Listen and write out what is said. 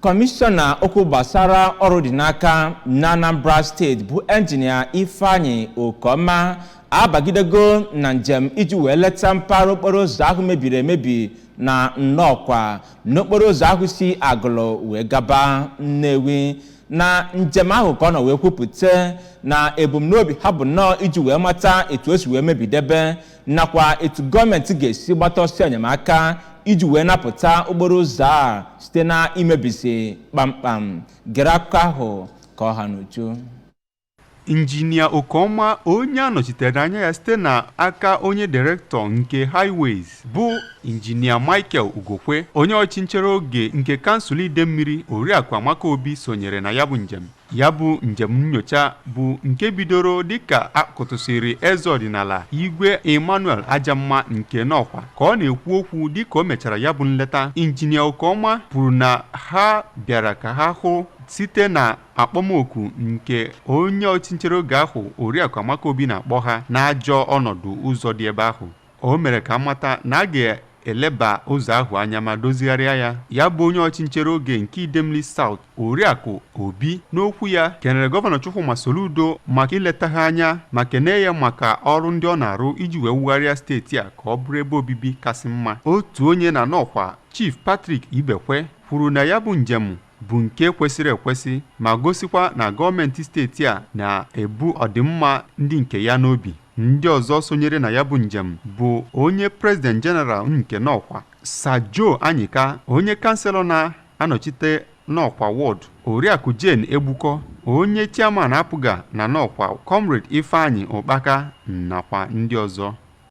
Komishona okwu gbasara ọrụ dị n'aka na Anambra steeti bụ engineer Ifeanyi Okoma abagidego na njem iji wee leta mpaghara okporo ụzọ ahụ mebiri emebi na Nnokwa n'okporo ụzọ ahụ si Agulu wee gaba Nnewi. Na njem ahụ ka ọ nọ wee kwupụta na ebumnobi ha bụ nnọọ iji wee mata etu o si wee mebidebe nakwa etu gọọmenti ga-esi gbata ọsọ enyemaka iji wee napụta okporo ụzọ a site na imebisi kpamkpam. Gere akụkọ ahụ ka ọha n'uju. Injinia Okoma onye anọchitere anya ya site na aka onye direktọ nke Highways bụ Injinia Michael Ugokwe onye ọchịnchere oge nke kansụl Idemmiri Oriakụ Maka Obi sonyere na ya bụ njem. Ya bụ njem nnyocha bụ nke bidoro dịka akụtụsịrị eze ọdịnala Igwe Emmanuel Ajamma nke Nnokwa ka ọ na-ekwu okwu dịka o mechara ya bụ nleta. Injinia Okoma kwuru na ha bịara ka ha hụ site na akpọmoku nke onye ọchịnchere oge ahụ Oriakụ Maka Obi na-akpọ ha n'ajọ ọnọdụ ụzọ dị ebe ahụ. O mere ka mata na a ga-eleba ụzọ ahụ anya ma dozigharịa ya. Ya bụ onye ọchịnchere oge nke Idemmili South Oriakụ Obi n'okwu ya kenere gọvanọ Chukwuma Soludo maka ileta ha anya ma kene ya maka ọrụ ndị ọ na-arụ iji wee wugharịa steeti a ka ọ bụrụ ebe obibi kasị mma. Otu onye na Nnokwa Chief Patrick Ibekwe kwuru na ya bụ njem bụ nke kwesịrị ekwesị ma gosikwa na gọọmenti steeti a na-ebu ọdịmma ndị nke ya n'obi. Ndị ọzọ sonyere na ya bụ njem bụ onye President General nke Nnokwa Sir Joe Anyika, onye kanselọ na-anọchite Nnokwa Ward Oriakụ Jane Egbukọ, onye chairman apụga na Nnokwa Comrade Ifeanyi Okpaka nakwa ndị ọzọ.